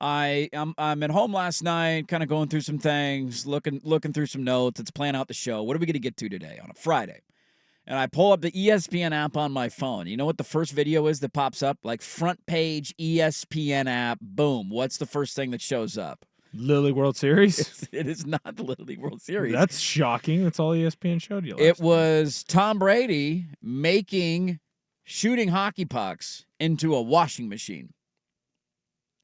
I'm at home last night, kind of going through some things, looking through some notes. It's plan out the show. What are we going to get to today on a Friday? And I pull up the ESPN app on my phone. You know what the first video is that pops up? Like front page ESPN app. Boom. What's the first thing that shows up? Little League World Series? It is not the Little League World Series. That's shocking. That's all ESPN showed you last It night. was Tom Brady shooting hockey pucks into a washing machine.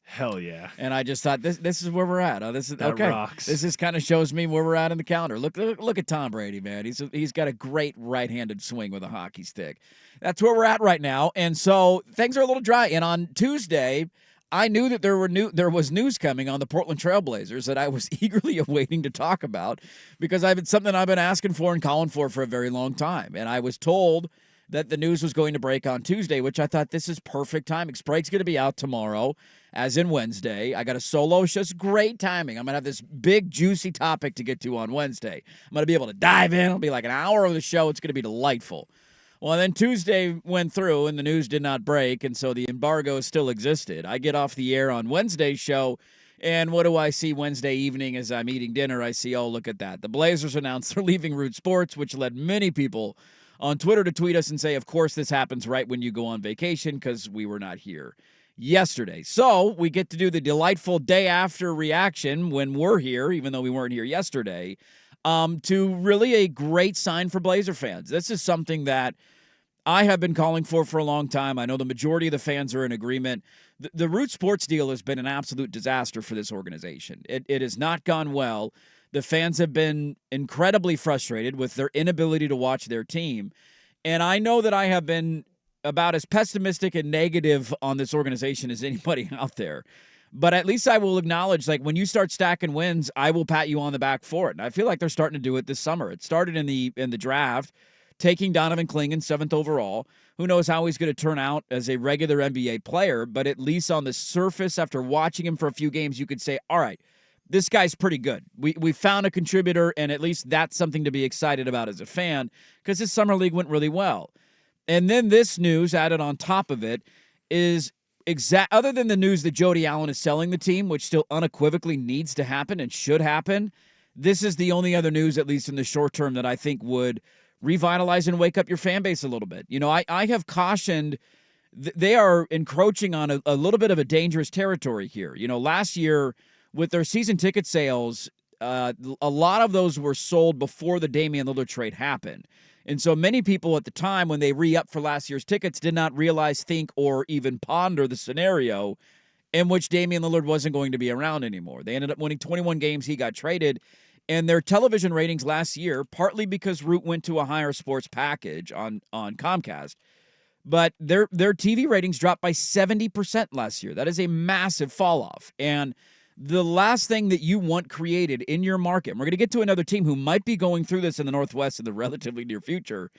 Hell yeah. And I just thought this is where we're at. This is that okay. Rocks. This just kind of shows me where we're at in the calendar. Look at Tom Brady, man. He's got a great right-handed swing with a hockey stick. That's where we're at right now. And so things are a little dry. And on Tuesday, I knew that there was news coming on the Portland Trail Blazers that I was eagerly awaiting to talk about because it's something I've been asking for and calling for a very long time. And I was told that the news was going to break on Tuesday, which I thought this is perfect timing. Sprague's going to be out tomorrow, as in Wednesday. I got a solo. It's just great timing. I'm going to have this big, juicy topic to get to on Wednesday. I'm going to be able to dive in. It'll be like an hour of the show. It's going to be delightful. Well, then Tuesday went through, and the news did not break, and so the embargo still existed. I get off the air on Wednesday's show, and what do I see Wednesday evening as I'm eating dinner? I see, oh, look at that. The Blazers announced they're leaving Root Sports, which led many people on Twitter to tweet us and say, of course, this happens right when you go on vacation because we were not here yesterday. So we get to do the delightful day after reaction when we're here, even though we weren't here yesterday, to really a great sign for Blazer fans. This is something that I have been calling for a long time. I know the majority of the fans are in agreement. The Root Sports deal has been an absolute disaster for this organization. It has not gone well. The fans have been incredibly frustrated with their inability to watch their team. And I know that I have been about as pessimistic and negative on this organization as anybody out there. But at least I will acknowledge, like, when you start stacking wins, I will pat you on the back for it. And I feel like they're starting to do it this summer. It started in the draft, taking Donovan Clingan 7th overall. Who knows how he's going to turn out as a regular NBA player, but at least on the surface, after watching him for a few games, you could say, all right, this guy's pretty good. We found a contributor, and at least that's something to be excited about as a fan because his summer league went really well. And then this news added on top of it is other than the news that Jody Allen is selling the team, which still unequivocally needs to happen and should happen, this is the only other news, at least in the short term, that I think would revitalize and wake up your fan base a little bit. You know, I have cautioned they are encroaching on a little bit of a dangerous territory here. You know, last year with their season ticket sales, a lot of those were sold before the Damian Lillard trade happened. And so many people at the time when they re-upped for last year's tickets did not realize, think, or even ponder the scenario in which Damian Lillard wasn't going to be around anymore. They ended up winning 21 games. He got traded. And their television ratings last year, partly because Root went to a higher sports package on Comcast, but their TV ratings dropped by 70% last year. That is a massive fall off. And the last thing that you want created in your market, and we're going to get to another team who might be going through this in the Northwest in the relatively near future,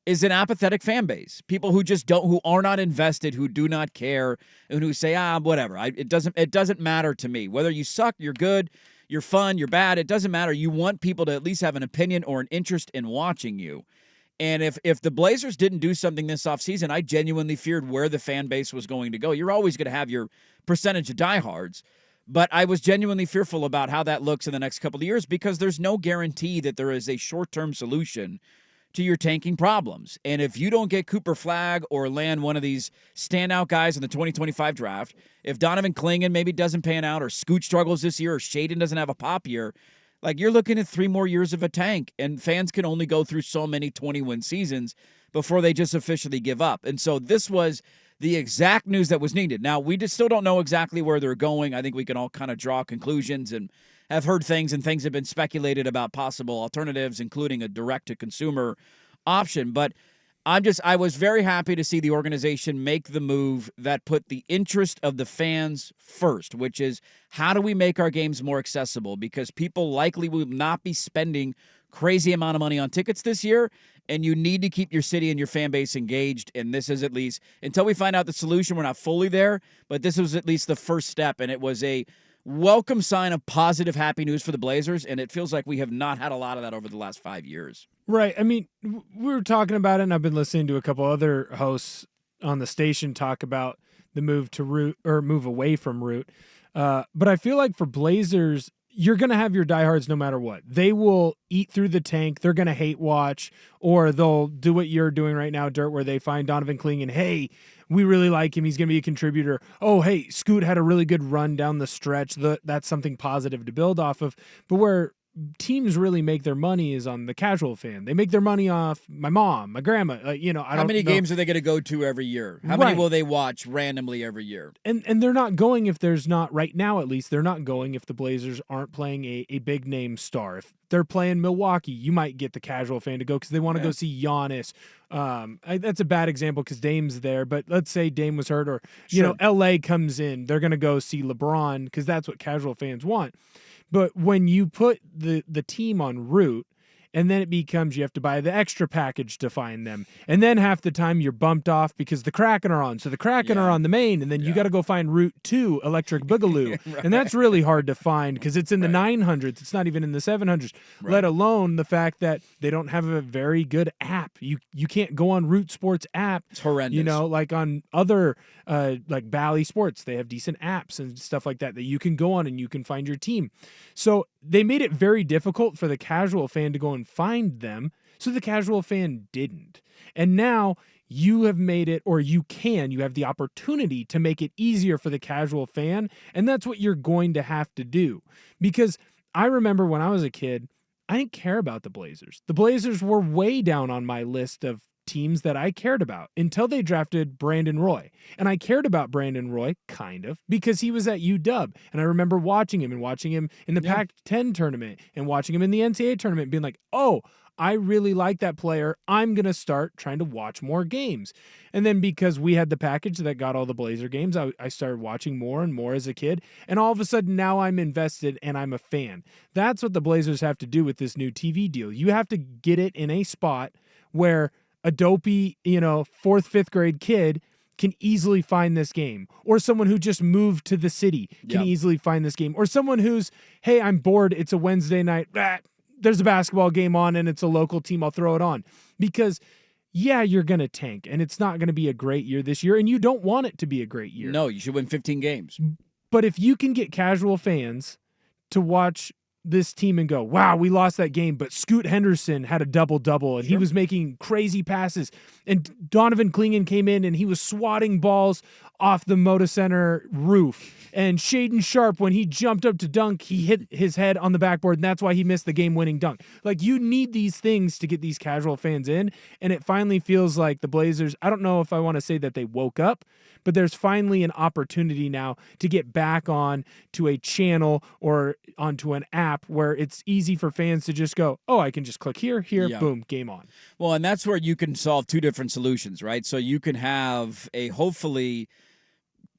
is an apathetic fan base. People who just who are not invested, who do not care, and who say, whatever. It doesn't matter to me. Whether you suck, you're good, you're fun, you're bad, it doesn't matter. You want people to at least have an opinion or an interest in watching you. And if the Blazers didn't do something this offseason, I genuinely feared where the fan base was going to go. You're always going to have your percentage of diehards, but I was genuinely fearful about how that looks in the next couple of years because there's no guarantee that there is a short-term solution to your tanking problems. And if you don't get Cooper Flagg or land one of these standout guys in the 2025 draft, if Donovan Clingan maybe doesn't pan out or Scoot struggles this year or Shaden doesn't have a pop year, like you're looking at 3 more years of a tank, and fans can only go through so many 20-win seasons before they just officially give up. And so this was the exact news that was needed. Now, we just still don't know exactly where they're going. I think we can all kind of draw conclusions and have heard things, and things have been speculated about possible alternatives, including a direct-to-consumer option. But I was very happy to see the organization make the move that put the interest of the fans first, which is how do we make our games more accessible? Because people likely will not be spending crazy amount of money on tickets this year, and you need to keep your city and your fan base engaged. And this is at least, until we find out the solution, we're not fully there, but this was at least the first step, and it was a welcome sign of positive, happy news for the Blazers, and it feels like we have not had a lot of that over the last 5 years. Right. I mean, we were talking about it, and I've been listening to a couple other hosts on the station talk about the move to Root or move away from Root. But I feel like for Blazers, you're going to have your diehards no matter what. They will eat through the tank. They're going to hate watch, or they'll do what you're doing right now, Dirt, where they find Donovan Clingan. Hey, we really like him. He's going to be a contributor. Oh, hey, Scoot had a really good run down the stretch. That's something positive to build off of. But where teams really make their money is on the casual fan. They make their money off my mom, my grandma. I don't How many know. games are they going to go to every year? How many will they watch randomly every year? And they're not going if there's not, right now at least, they're not going if the Blazers aren't playing a big name star. If they're playing Milwaukee, you might get the casual fan to go because they want to go see Giannis. That's a bad example because Dame's there, but let's say Dame was hurt, or LA comes in, they're going to go see LeBron because that's what casual fans want. But when you put the team on route, and then it becomes you have to buy the extra package to find them. And then half the time you're bumped off because the Kraken are on. So the Kraken are on the main, and then you got to go find Route 2, Electric Boogaloo. Right. And that's really hard to find because it's in the 900s. It's not even in the 700s, let alone the fact that they don't have a very good app. You can't go on Root Sports app. It's horrendous. Like on other like Bally Sports, they have decent apps and stuff like that you can go on and you can find your team. So they made it very difficult for the casual fan to go and find them, so the casual fan didn't. And now you have made it, or you have the opportunity to make it easier for the casual fan, and that's what you're going to have to do. Because I remember when I was a kid, I didn't care about the Blazers. The Blazers were way down on my list of teams that I cared about until they drafted Brandon Roy. And I cared about Brandon Roy, kind of, because he was at UW. And I remember watching him in the Pac-10 tournament and watching him in the NCAA tournament and being like, oh, I really like that player. I'm going to start trying to watch more games. And then because we had the package that got all the Blazer games, I started watching more and more as a kid. And all of a sudden now I'm invested and I'm a fan. That's what the Blazers have to do with this new TV deal. You have to get it in a spot where a dopey, 4th, 5th grade kid can easily find this game, or someone who just moved to the city can easily find this game, or someone who's, hey, I'm bored. It's a Wednesday night. There's a basketball game on and it's a local team. I'll throw it on. Because you're going to tank and it's not going to be a great year this year. And you don't want it to be a great year. No, you should win 15 games. But if you can get casual fans to watch this team and go, wow, we lost that game, but Scoot Henderson had a double-double, and he was making crazy passes, and Donovan Clingan came in, and he was swatting balls off the Moda Center roof, and Shaden Sharp, when he jumped up to dunk, he hit his head on the backboard, and that's why he missed the game-winning dunk. Like, you need these things to get these casual fans in, and it finally feels like the Blazers, I don't know if I want to say that they woke up, but there's finally an opportunity now to get back on to a channel or onto an app where it's easy for fans to just go, oh, I can just click here, boom, game on. Well, and that's where you can solve two different solutions, right? So you can have a hopefully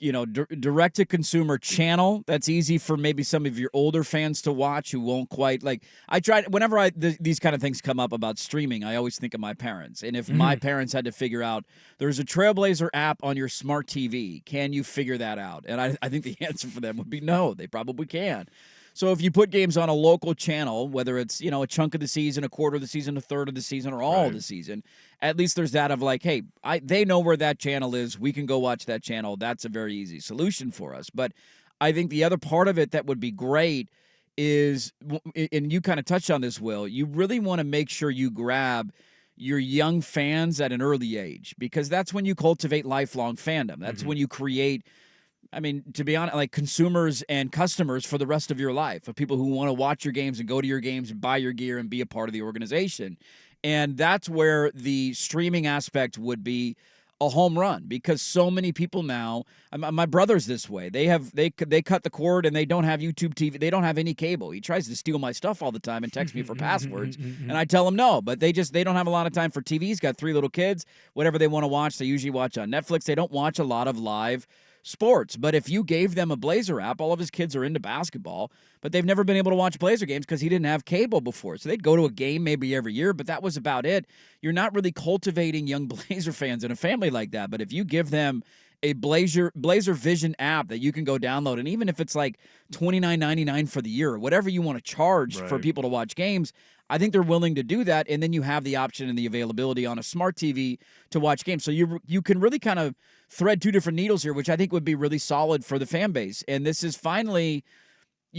direct-to-consumer channel that's easy for maybe some of your older fans to watch who won't quite, like, I tried, whenever these kind of things come up about streaming, I always think of my parents. And if my parents had to figure out, there's a Trailblazer app on your smart TV, can you figure that out? And I think the answer for them would be no, they probably can. So if you put games on a local channel, whether it's, a chunk of the season, a quarter of the season, a third of the season, or all of the season, at least there's that of like, hey, they know where that channel is. We can go watch that channel. That's a very easy solution for us. But I think the other part of it that would be great is, and you kind of touched on this, Will, you really want to make sure you grab your young fans at an early age, because that's when you cultivate lifelong fandom. That's when you create, to be honest, like consumers and customers for the rest of your life, of people who want to watch your games and go to your games and buy your gear and be a part of the organization. And that's where the streaming aspect would be a home run, because so many people now, my brother's this way. They cut the cord and they don't have YouTube TV. They don't have any cable. He tries to steal my stuff all the time and text me for passwords. And I tell him no, but they don't have a lot of time for TV. He's got 3 little kids. Whatever they want to watch, they usually watch on Netflix. They don't watch a lot of live sports. But if you gave them a Blazer app, all of his kids are into basketball, but they've never been able to watch Blazer games because he didn't have cable before. So they'd go to a game maybe every year, but that was about it. You're not really cultivating young Blazer fans in a family like that. But if you give them a Blazer Vision app that you can go download, and even if it's like $29.99 for the year or whatever you want to charge for Right. people to watch games, I think they're willing to do that. And then you have the option and the availability on a smart TV to watch games. So you can really kind of thread two different needles here, which I think would be really solid for the fan base. And this is finally,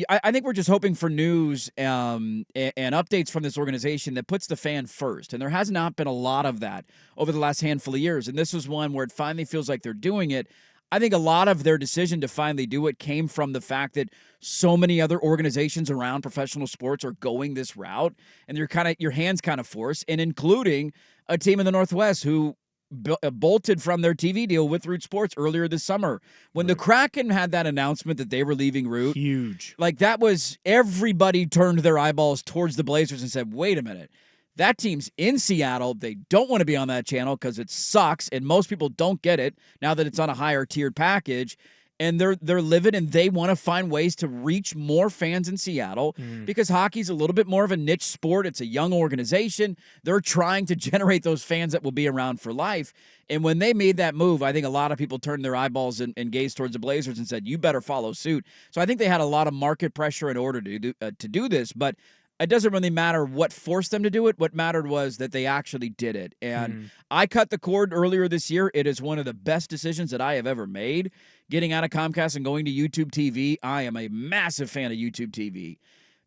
I think we're just hoping for news and updates from this organization that puts the fan first. And there has not been a lot of that over the last handful of years. And this was one where it finally feels like they're doing it. I think a lot of their decision to finally do it came from the fact that so many other organizations around professional sports are going this route, and your hands kind of forced, and including a team in the Northwest who bolted from their TV deal with Root Sports earlier this summer. When the Kraken had that announcement that they were leaving Root, Huge. like that was, everybody turned their eyeballs towards the Blazers and said, wait a minute. That team's in Seattle. They don't want to be on that channel because it sucks, and most people don't get it now that it's on a higher tiered package. And they're livid, and they want to find ways to reach more fans in Seattle because hockey's a little bit more of a niche sport. It's a young organization. They're trying to generate those fans that will be around for life. And when they made that move, I think a lot of people turned their eyeballs and gazed towards the Blazers and said, you better follow suit. So I think they had a lot of market pressure in order to do this. But it doesn't really matter what forced them to do it. What mattered was that they actually did it. And I cut the cord earlier this year. It is one of the best decisions that I have ever made. Getting out of Comcast and going to YouTube TV. I am a massive fan of YouTube TV.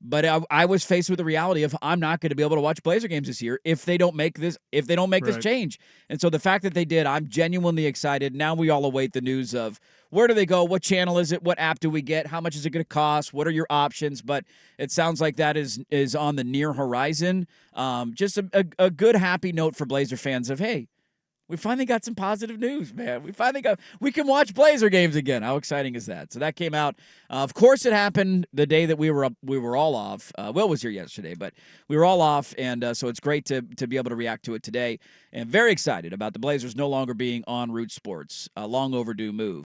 But I was faced with the reality of I'm not going to be able to watch Blazer games this year if they don't make this this change. And so the fact that they did, I'm genuinely excited. Now we all await the news of where do they go, what channel is it, what app do we get, how much is it going to cost, what are your options? But it sounds like that is on the near horizon. Just a good, happy note for Blazer fans of, hey, we finally got some positive news, man. We can watch Blazer games again. How exciting is that? So that came out. Of course, it happened the day that we were all off. Will was here yesterday, but we were all off, and so it's great to be able to react to it today. And very excited about the Blazers no longer being on Root Sports. A long overdue move.